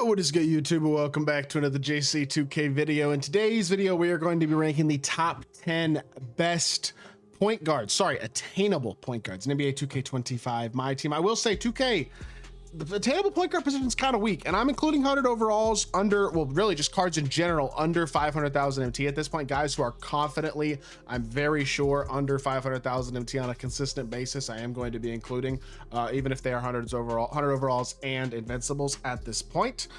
Yo, what is good, YouTube? Welcome back to another JC2K video. In today's video, we are going to be ranking the top 10 best point guards, attainable point guards in NBA 2K25 MyTEAM. I will say 2K, the attainable point guard position is kind of weak, and I'm including 100 overalls under, well, really just cards in general under 500,000 MT at this point. Guys who are confidently, I'm very sure, under 500,000 MT on a consistent basis. I am going to be including, even if they are 100 overalls and invincibles at this point,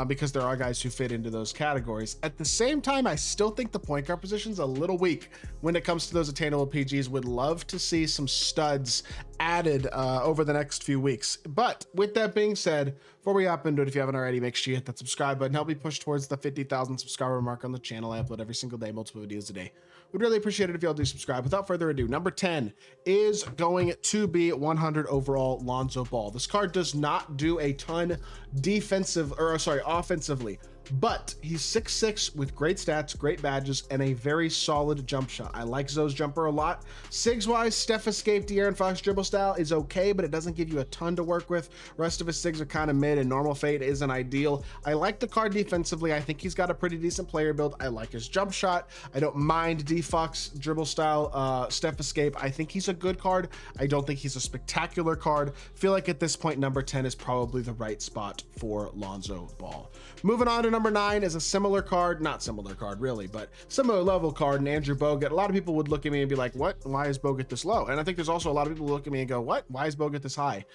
because there are guys who fit into those categories. At the same time, I still think the point guard position's a little weak when it comes to those attainable PGs. Would love to see some studs added over the next few weeks. But with that being said, before we hop into it, if you haven't already, make sure you hit that subscribe button. Help me push towards the 50,000 subscriber mark on the channel. I upload every single day, multiple videos a day. We'd really appreciate it if y'all do subscribe. Without further ado, number 10 is going to be 100 overall Lonzo Ball. This card does not do a ton offensively, but he's 6'6" with great stats, great badges, and a very solid jump shot. I like Zoe's jumper a lot. Sigs wise, Steph escape, De'Aaron Fox dribble style is okay, but it doesn't give you a ton to work with. Rest of his Sigs are kind of mid, and normal fade isn't ideal. I like the card defensively. I think he's got a pretty decent player build. I like his jump shot. I don't mind D Fox dribble style, Steph escape. I think he's a good card. I don't think he's a spectacular card. Feel like at this point, number 10 is probably the right spot for Lonzo Ball. Moving on to number 9 is a similar card, not similar card really, but similar level card, and Andrew Bogat. A lot of people would look at me and be like, what? Why is Bogat this low? And I think there's also a lot of people who look at me and go, what? Why is Bogat this high?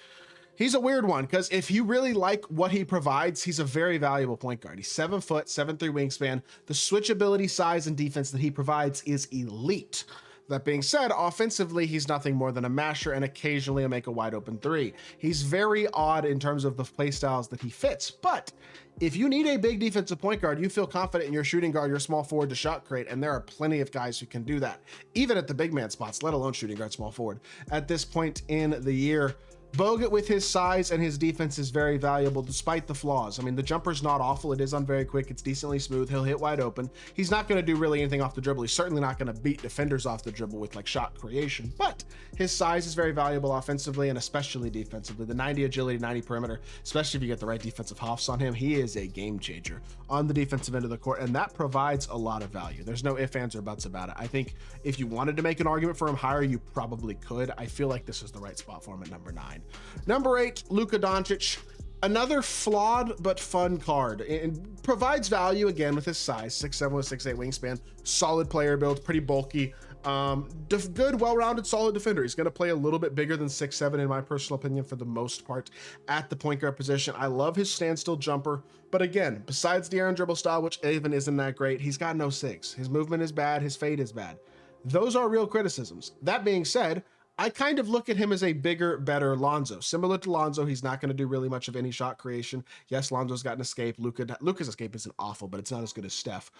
He's a weird one, because if you really like what he provides, he's a very valuable point guard. He's 7 foot, 7'3" wingspan. The switchability, size, and defense that he provides is elite. That being said, offensively, he's nothing more than a masher and occasionally a make a wide open three. He's very odd in terms of the play styles that he fits, but if you need a big defensive point guard, you feel confident in your shooting guard, your small forward to shot create, and there are plenty of guys who can do that, even at the big man spots, let alone shooting guard, small forward. At this point in the year, Bogut with his size and his defense is very valuable despite the flaws. I mean, the jumper's not awful. It is on very quick. It's decently smooth. He'll hit wide open. He's not going to do really anything off the dribble. He's certainly not going to beat defenders off the dribble with like shot creation, but his size is very valuable offensively and especially defensively. The 90 agility, 90 perimeter, especially if you get the right defensive hoffs on him, he is a game changer on the defensive end of the court, and that provides a lot of value. There's no ifs, ands, or buts about it. I think if you wanted to make an argument for him higher, you probably could. I feel like this is the right spot for him at number 9. Number 8, Luka Doncic, another flawed but fun card, and provides value again with his size, 6'7" with 6'8" wingspan, solid player build, pretty bulky, good, well-rounded, solid defender. He's going to play a little bit bigger than 6'7" in my personal opinion for the most part at the point guard position. I love his standstill jumper, but again, besides the De'Aaron dribble style, which even isn't that great, he's got no Sigs. His movement is bad, his fade is bad. Those are real criticisms. That being said, I kind of look at him as a bigger, better Lonzo. Similar to Lonzo, he's not going to do really much of any shot creation. Yes, Lonzo's got an escape. Luka's escape isn't awful, but it's not as good as Steph.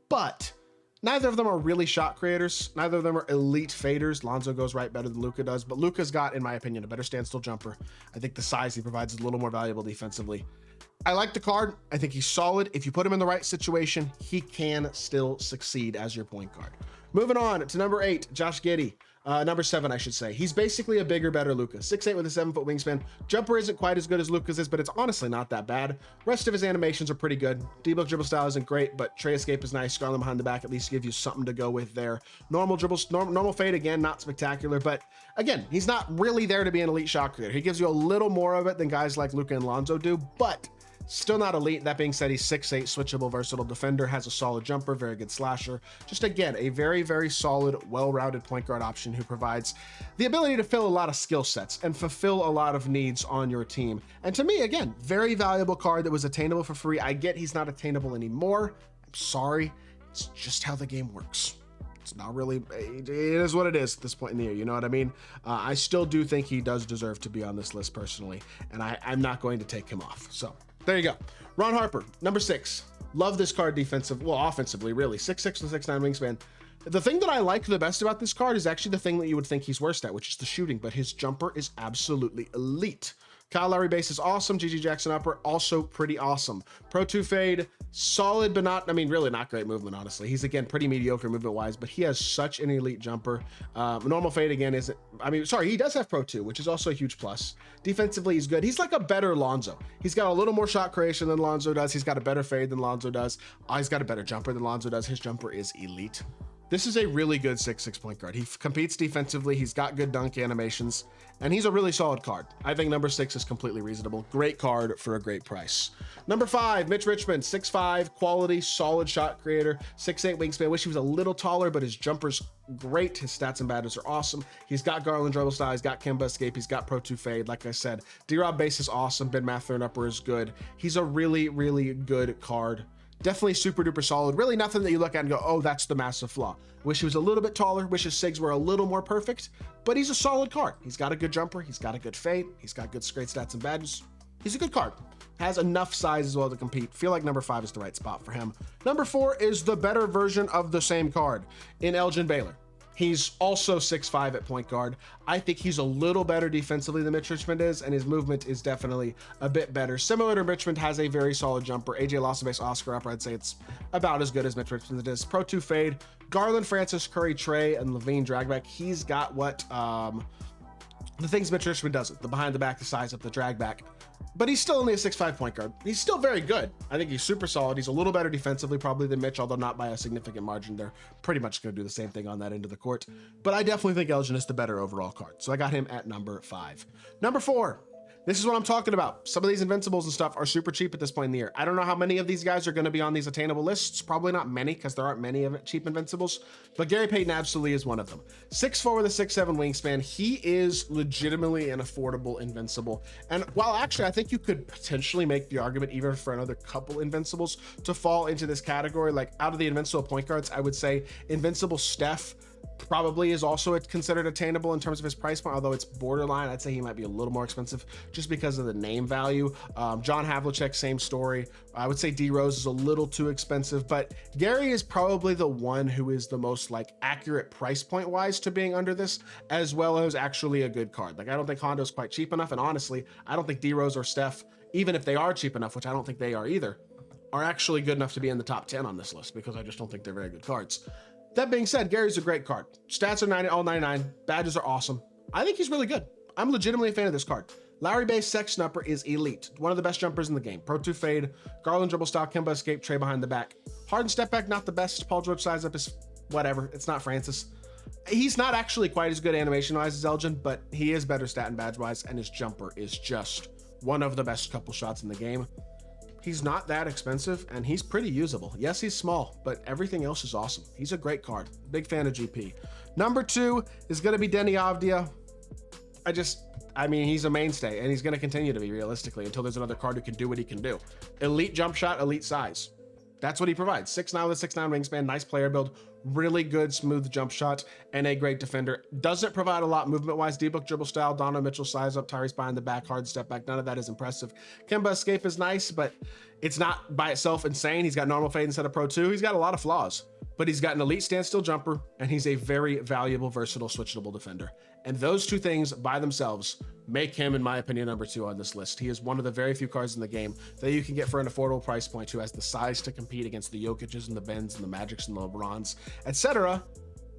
But neither of them are really shot creators. Neither of them are elite faders. Lonzo goes right better than Luka does, but Luka's got, in my opinion, a better standstill jumper. I think the size he provides is a little more valuable defensively. I like the card. I think he's solid. If you put him in the right situation, he can still succeed as your point guard. Moving on to number 8, Josh Giddy. Number 7, I should say. He's basically a bigger, better Luka. 6'8" with a 7-foot wingspan. Jumper isn't quite as good as Luka's is, but it's honestly not that bad. Rest of his animations are pretty good. D-Book dribble style isn't great, but tray escape is nice. Scarlet behind the back at least gives you something to go with there. Normal dribbles, normal fade, again, not spectacular, but again, he's not really there to be an elite shot creator. He gives you a little more of it than guys like Luka and Lonzo do, but still not elite. That being said, he's 6'8", switchable, versatile defender, has a solid jumper, very good slasher. Just again, a very, very solid, well-rounded point guard option who provides the ability to fill a lot of skill sets and fulfill a lot of needs on your team. And to me, again, very valuable card that was attainable for free. I get he's not attainable anymore. I'm sorry. It's just how the game works. It's not really, it is what it is at this point in the year, you know what I mean? I still do think he does deserve to be on this list personally, and I'm not going to take him off. So there you go. Ron Harper, number 6. Love this card offensively, really. 6'6" with 6'9" wingspan. The thing that I like the best about this card is actually the thing that you would think he's worst at, which is the shooting, but his jumper is absolutely elite. Kyle Lowry base is awesome. GG Jackson upper, also pretty awesome. Pro 2 fade, solid, but not, I mean, really not great movement, honestly. He's, again, pretty mediocre movement-wise, but he has such an elite jumper. Normal fade, again, isn't, I mean, sorry, he does have Pro 2, which is also a huge plus. Defensively, he's good. He's like a better Lonzo. He's got a little more shot creation than Lonzo does. He's got a better fade than Lonzo does. He's got a better jumper than Lonzo does. His jumper is elite. This is a really good 6'6" point guard. He competes defensively. He's got good dunk animations, and he's a really solid card. I think number 6 is completely reasonable. Great card for a great price. Number 5, Mitch Richmond, 6'5", quality, solid shot creator, 6'8" wingspan. Wish he was a little taller, but his jumper's great. His stats and badges are awesome. He's got Garland dribble style. He's got Kemba escape. He's got Pro 2 fade. Like I said, D-Rob base is awesome. Ben Mathurin upper is good. He's a really, really good card. Definitely super duper solid. Really nothing that you look at and go, oh, that's the massive flaw. Wish he was a little bit taller. Wish his SIGs were a little more perfect, but he's a solid card. He's got a good jumper. He's got a good fade. He's got good great stats and badges. He's a good card. Has enough size as well to compete. Feel like number 5 is the right spot for him. Number 4 is the better version of the same card in Elgin Baylor. He's also 6'5" at point guard. I think he's a little better defensively than Mitch Richmond is, and his movement is definitely a bit better. Similar to Richmond, has a very solid jumper. AJ Lawson base Oscar upper, I'd say it's about as good as Mitch Richmond is. Pro 2 fade, Garland, Francis, Curry, Trey, and Levine dragback. He's got what the things Mitch Richmond doesn't, the behind the back, the size up, the drag back. But he's still only a 6'5" point guard. He's still very good. I think he's super solid. He's a little better defensively probably than Mitch, although not by a significant margin. They're pretty much going to do the same thing on that end of the court. But I definitely think Elgin is the better overall card. So I got him at number 5. Number 4. This is what I'm talking about. Some of these invincibles and stuff are super cheap at this point in the year. I don't know how many of these guys are going to be on these attainable lists. Probably not many because there aren't many of cheap invincibles, but Gary Payton absolutely is one of them. 6'4" with a 6'7" wingspan. He is legitimately an affordable invincible. And while actually I think you could potentially make the argument even for another couple invincibles to fall into this category, like out of the invincible point guards, I would say invincible Steph probably is also considered attainable in terms of his price point, although it's borderline. I'd say he might be a little more expensive just because of the name value. John Havlicek, same story. I would say D Rose is a little too expensive, but Gary is probably the one who is the most like accurate price point wise to being under this, as well as actually a good card. Like I don't think Hondo's quite cheap enough, and honestly, I don't think D Rose or Steph, even if they are cheap enough, which I don't think they are either, are actually good enough to be in the top 10 on this list because I just don't think they're very good cards. That being said, Gary's a great card. Stats are all 99. Badges are awesome. I think he's really good. I'm legitimately a fan of this card. Lowry base section upper is elite. One of the best jumpers in the game. Pro 2 fade, Garland dribble style, Kemba escape, Trey behind the back. Harden step back, not the best. Paul George size up is whatever. It's not Francis. He's not actually quite as good animation wise as Elgin, but he is better stat and badge wise, and his jumper is just one of the best couple shots in the game. He's not that expensive, and he's pretty usable. Yes, he's small, but everything else is awesome. He's a great card. Big fan of GP. Number 2 is going to be Denny Odia. I mean, he's a mainstay, and he's going to continue to be realistically until there's another card who can do what he can do. Elite jump shot, elite size. That's what he provides. 6'9" with a 6'9" wingspan, nice player build, really good smooth jump shot, and a great defender. Doesn't provide a lot movement-wise. D-book dribble style, Donovan Mitchell size up, Tyrese behind the back, hard step back. None of that is impressive. Kemba escape is nice, but it's not by itself insane. He's got normal fade instead of Pro 2. He's got a lot of flaws, but he's got an elite standstill jumper, and he's a very valuable, versatile, switchable defender. And those two things by themselves make him, in my opinion, number 2 on this list. He is one of the very few cards in the game that you can get for an affordable price point who has the size to compete against the Jokic's and the Bens and the Magics and the LeBrons, etc.,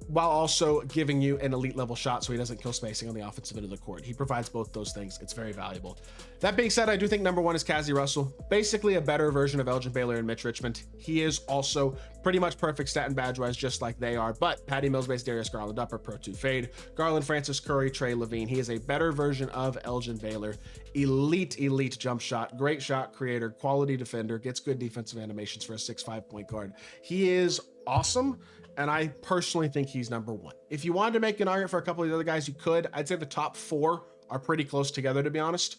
while also giving you an elite level shot so he doesn't kill spacing on the offensive end of the court. He provides both those things. It's very valuable. That being said, I do think number 1 is Cazzie Russell. Basically a better version of Elgin Baylor and Mitch Richmond. He is also pretty much perfect stat and badge wise, just like they are, but Patty Mills base, Darius Garland upper, Pro 2 fade, Garland, Francis, Curry, Trey, Levine. He is a better version of Elgin Baylor. Elite jump shot, great shot creator, quality defender, gets good defensive animations for a 6'5" point guard. He is awesome, and I personally think he's number 1. If you wanted to make an argument for a couple of the other guys, you could. I'd say the top 4 are pretty close together, to be honest.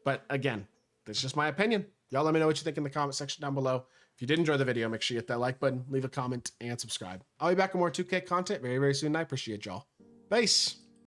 But again, this is just my opinion. Y'all let me know what you think in the comment section down below. If you did enjoy the video, make sure you hit that like button, leave a comment, and subscribe. I'll be back with more 2K content very, very soon. I appreciate y'all. Peace.